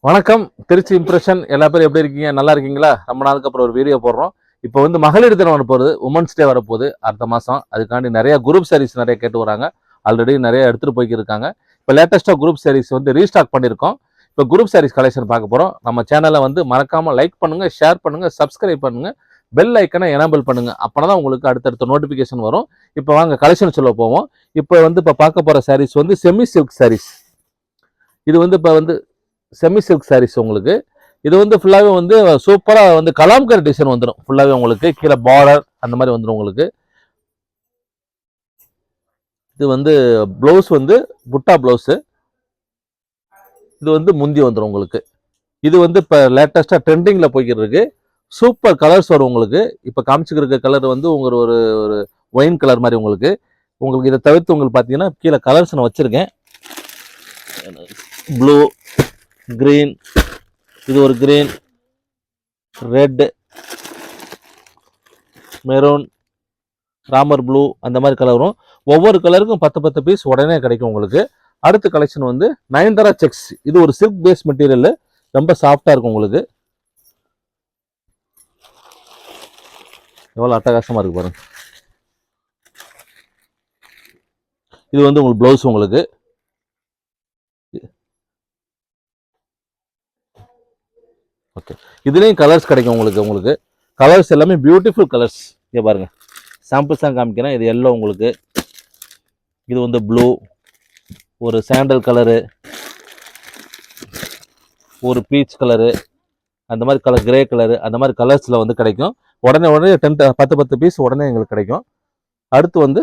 வணக்கம் திருச்சி இம்ப்ரெஷன். எல்லா பேரும் எப்படி இருக்கீங்க? நல்லா இருக்கீங்களா? ரொம்ப நாளுக்கு அப்புறம் ஒரு வீடியோ போடுறோம். இப்போ வந்து மகளிர் தினம் வரப்போகுது, உமன்ஸ் டே வரப்போகுது அடுத்த மாதம். அதுக்காண்டி நிறைய குரூப் சாரீஸ் நிறைய கேட்டு வராங்க. ஆல்ரெடி நிறைய எடுத்துகிட்டு போய்க்கிருக்காங்க. இப்போ லேட்டஸ்ட்டாக குரூப் சாரீஸ் வந்து ரீஸ்டாக் பண்ணியிருக்கோம். இப்போ குரூப் சாரீஸ் கலெக்ஷன் பார்க்க போகிறோம். நம்ம சேனலை வந்து மறக்காமல் லைக் பண்ணுங்கள், ஷேர் பண்ணுங்கள், சப்ஸ்கிரைப் பண்ணுங்கள், பெல் ஐக்கனை எனேபிள் பண்ணுங்கள். அப்போ தான் உங்களுக்கு அடுத்தடுத்த நோட்டிஃபிகேஷன் வரும். இப்போ வாங்க கலெக்ஷன் சொல்ல போவோம். இப்போ பார்க்க போகிற சாரீஸ் வந்து செமி சில்க் சாரீஸ். இது வந்து இப்போ வந்து செமி சில்க் சாரீஸ் உங்களுக்கு. இது வந்து ஃபுல்லாகவே வந்து சூப்பராக வந்து கலாம்கர் டிசைன் வந்துடும். ஃபுல்லாகவே உங்களுக்கு கீழே பார்டர் அந்த மாதிரி வந்துடும் உங்களுக்கு. இது வந்து ப்ளவுஸ் வந்து புட்டா ப்ளவுஸு. இது வந்து முந்தி வந்துடும் உங்களுக்கு. இது வந்து இப்போ லேட்டஸ்ட்டாக ட்ரெண்டிங்கில் போய்கிட்டு இருக்கு. சூப்பர் கலர்ஸ் வரும் உங்களுக்கு. இப்போ காமிச்சிக்கிற கலர் வந்து உங்களுக்கு ஒரு ஒரு ஒயின் கலர் மாதிரி உங்களுக்கு. இதை தவிர்த்து உங்களுக்கு பார்த்தீங்கன்னா கீழே கலர்ஸ் நான் வச்சுருக்கேன். ப்ளூ, கிரீன், இது ஒரு green, red, maroon, Ramar blue, அந்த மாதிரி கலர் வரும். ஒவ்வொரு கலருக்கும் 10 பீஸ் உடனே கிடைக்கும் உங்களுக்கு. அடுத்த கலெக்ஷன் வந்து நயன்தாரா செக்ஸ். இது ஒரு சில்க் பேஸ் மெட்டீரியல், ரொம்ப சாஃப்டா இருக்கும் உங்களுக்கு. எவ்வளவு அட்டகாசமா இருக்கு பாருங்க. இது வந்து உங்களுக்கு ப்ளவுஸ் உங்களுக்கு. ஓகே, இதுலேயும் கலர்ஸ் கிடைக்கும் உங்களுக்கு. கலர்ஸ் எல்லாமே பியூட்டிஃபுல் கலர்ஸ். இங்கே பாருங்க, சாம்பிள்ஸ் தான் காமிக்கிறேன். இது எல்லோ உங்களுக்கு, இது வந்து ப்ளூ, ஒரு சாண்டல் கலரு, ஒரு பீச் கலரு, அந்த மாதிரி கலர், கிரே கலரு, அந்த மாதிரி கலர்ஸில் வந்து கிடைக்கும். உடனே 10 பீஸ் உடனே எங்களுக்கு கிடைக்கும். அடுத்து வந்து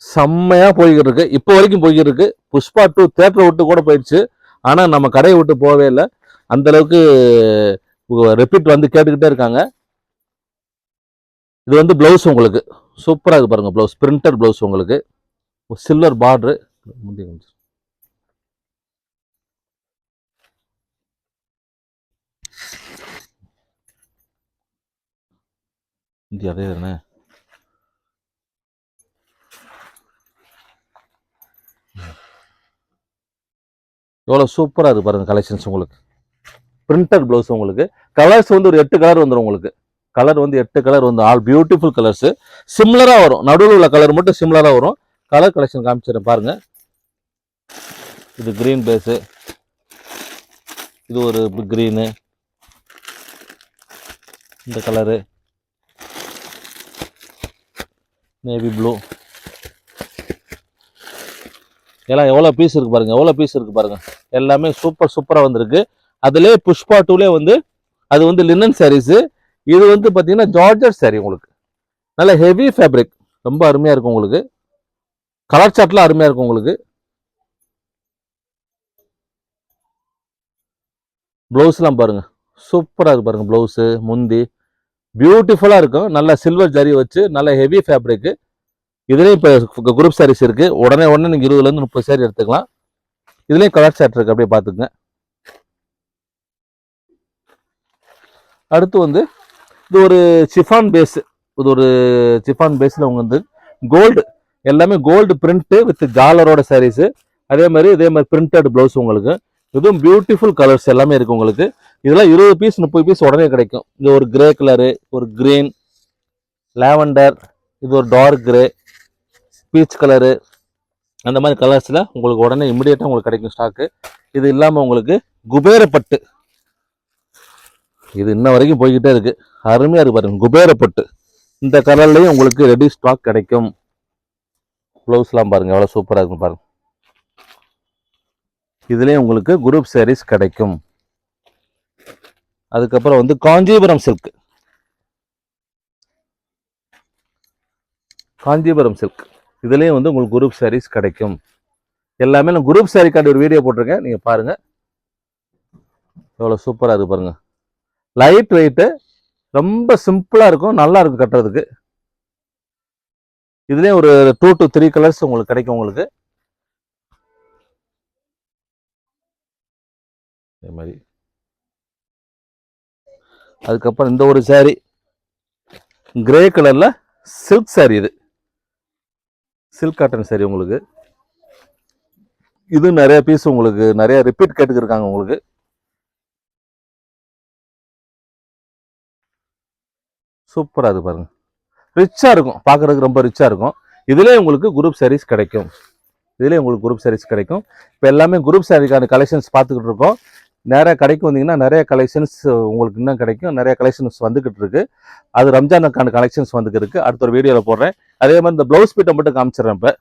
செம்மையாக போய்கிட்டு இருக்கு, இப்போ வரைக்கும் போய்கிட்டு இருக்கு. புஷ்பா 2 தேட்டரை விட்டு கூட போயிடுச்சு. ஆனால் நம்ம கடையை விட்டு போகவே இல்லை. அந்த அளவுக்கு ரிப்பீட் வந்து கேட்டுக்கிட்டே இருக்காங்க. இது வந்து பிளவுஸ் உங்களுக்கு சூப்பராக இருக்கு பாருங்க. பிளவுஸ் பிரிண்டட் பிளவுஸ் உங்களுக்கு, சில்வர் பார்டரு. அதே தானே. எவ்வளோ சூப்பராக இருக்கு பாருங்க கலெக்ஷன்ஸ் உங்களுக்கு. பிரிண்டட் பிளவுஸ் உங்களுக்கு. கலர்ஸ் வந்து ஒரு 8 கலர் வந்துடும் உங்களுக்கு. கலர் வந்து 8 கலர் வந்து ஆல் பியூட்டிஃபுல் கலர்ஸ். சிமிலராக வரும், நடுவில் உள்ள கலர் மட்டும் சிமிலராக வரும். கலர் கலெக்ஷன் காமிச்சிடுறேன் பாருங்க. இது கிரீன் பேஸு, இது ஒரு கிரீனு, இந்த கலரு நேவி ப்ளூ. எல்லாம் எவ்வளோ பீஸ் இருக்கு பாருங்க, எவ்வளோ பீஸ் இருக்கு பாருங்க. எல்லாமே சூப்பராக வந்திருக்கு. அதுலேயே புஷ்பா 2லே வந்து அது வந்து லினன் சாரீஸ். இது வந்து பார்த்தீங்கன்னா ஜார்ஜர் சாரீ உங்களுக்கு. நல்ல ஹெவி ஃபேப்ரிக், ரொம்ப அருமையாக இருக்கும் உங்களுக்கு. கலர் சார்ட்லாம் அருமையாக இருக்கும் உங்களுக்கு. ப்ளவுஸ்லாம் பாருங்க, சூப்பராக இருக்கு பாருங்க. ப்ளவுஸு முந்தி பியூட்டிஃபுல்லாக இருக்கும். நல்ல சில்வர் ஜரி வச்சு நல்ல ஹெவி ஃபேப்ரிக்கு. இதுலேயும் இப்போ குரூப் சாரீஸ் இருக்கு. உடனே நீங்கள் 20லேருந்து 30 சாரீ எடுத்துக்கலாம். இதுலேயும் கலர் சார்ட் இருக்கு, அப்படியே பார்த்துக்குங்க. அடுத்து வந்து இது ஒரு சிஃபான் பேஸ். இது ஒரு சிஃபான் பேஸில் அவங்க வந்து கோல்டு, எல்லாமே கோல்டு பிரிண்ட் வித் ஜாலரோட சாரீஸ். இதே மாதிரி பிரிண்டட் ப்ளவுஸ் உங்களுக்கு. இதுவும் பியூட்டிஃபுல் கலர்ஸ் எல்லாமே இருக்கு உங்களுக்கு. இதெல்லாம் 20 பீஸ் 30 பீஸ் உடனே கிடைக்கும். இது ஒரு கிரே கலரு, ஒரு கிரீன், லாவெண்டர், இது ஒரு டார்க் கிரே, பீச் கலரு, அந்த மாதிரி கலர்ஸில் உங்களுக்கு உடனே இமிடியேட்டாக உங்களுக்கு கிடைக்கும் ஸ்டாக்கு. இது இல்லாமல் உங்களுக்கு குபேரப்பட்டு, இது இன்ன வரைக்கும் போய்கிட்டே இருக்கு. அருமையாக இருக்கு பாருங்க, குபேரப்பட்டு. இந்த கலர்லையும் உங்களுக்கு ரெடி ஸ்டாக் கிடைக்கும். ப்ளவுஸ்லாம் பாருங்க எவ்வளோ சூப்பராக இருக்கும் பாருங்க. இதுலேயும் உங்களுக்கு குரூப் சாரீஸ் கிடைக்கும். அதுக்கப்புறம் வந்து காஞ்சிபுரம் சில்க். காஞ்சிபுரம் சில்க் இதுலேயும் வந்து உங்களுக்கு குரூப் சாரீஸ் கிடைக்கும். எல்லாமே நான் குரூப் சாரீக்காண்டி ஒரு வீடியோ போட்டிருக்கேன், நீங்கள் பாருங்கள். எவ்வளோ சூப்பராக இருக்கு பாருங்க. லைட் வெயிட்டு, ரொம்ப சிம்பிளாக இருக்கும், நல்லா இருக்கும் கட்டுறதுக்கு. இதுலேயும் ஒரு 2 to 3 கலர்ஸ் உங்களுக்கு கிடைக்கும் உங்களுக்கு. அதே மாதிரி அதுக்கப்புறம் இந்த ஒரு சாரீ கிரே கலர்ல சில்க் சாரீ. இது சில்க் காட்டன் சாரீ உங்களுக்கு. இது நிறைய பீஸ் உங்களுக்கு நிறைய ரிப்பீட் கேட்டுக்கிருக்காங்க உங்களுக்கு. சூப்பரா இருக்கு பாருங்க, ரிச்சா இருக்கும், பார்க்கறதுக்கு ரொம்ப ரிச்சா இருக்கும். இதுலயே உங்களுக்கு குரூப் சாரீஸ் கிடைக்கும். இப்போ எல்லாமே குரூப் சாரிக்கான கலெக்ஷன்ஸ் பார்த்துக்கிட்டு இருக்கோம். நிறைய கடைக்கு வந்தீங்கன்னா நிறைய கலெக்ஷன்ஸ் உங்களுக்கு இன்னும் கிடைக்கும். நிறைய கலெக்ஷன்ஸ் வந்துகிட்டு இருக்கு. அது ரம்ஜானுக்கான கலெக்ஷன்ஸ் வந்துகிட்டு இருக்கு. அடுத்த ஒரு வீடியோவில் போடுறேன். அதே மாதிரி இந்த ப்ளவுஸ் பீட்டை மட்டும் காமிச்சிடறேன். இப்போ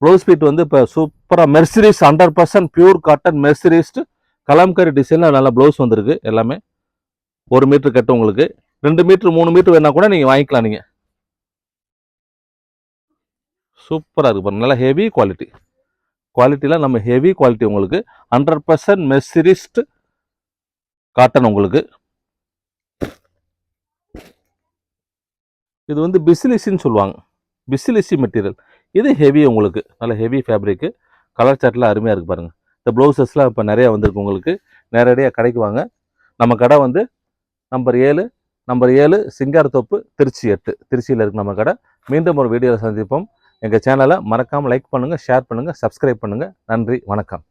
ப்ளவுஸ் பீட் வந்து இப்போ சூப்பராக மெர்சரிஸ் 100% பியூர் காட்டன் மெர்சரிஸ்ட் கலாம்காரி டிசைனில் நல்ல ப்ளவுஸ் வந்திருக்கு. எல்லாமே 1 மீட்டர் கட்டு உங்களுக்கு 2 மீட்டர் 3 மீட்டர் வேணா கூட நீங்கள் வாங்கிக்கலாம். நீங்கள் சூப்பராக இருக்கு பாருங்க, நல்லா ஹெவி குவாலிட்டியில் நம்ம ஹெவி குவாலிட்டி உங்களுக்கு 100% மெர்சரிஸ்ட் காட்டன் உங்களுக்கு. இது வந்து பிசிலிசின்னு சொல்லுவாங்க, பிசிலிசி மெட்டீரியல். இது ஹெவி உங்களுக்கு, நல்ல ஹெவி ஃபேப்ரிக்கு. கலர் சார்ட்லாம் அருமையாக இருக்குது பாருங்கள். இந்த ப்ளவுசஸ்லாம் இப்போ நிறையா வந்திருக்கு உங்களுக்கு. நேரடியாக கடைக்கு வாங்க. நம்ம கடை வந்து நம்பர் 7 சிங்காரத்தோப்பு, திருச்சி 8, திருச்சியில் இருக்குது நம்ம கடை. மீண்டும் ஒரு வீடியோவில் சந்திப்போம். எங்கள் சேனலை மறக்காமல் லைக் பண்ணுங்கள், ஷேர் பண்ணுங்கள், சப்ஸ்கிரைப் பண்ணுங்கள். நன்றி, வணக்கம்.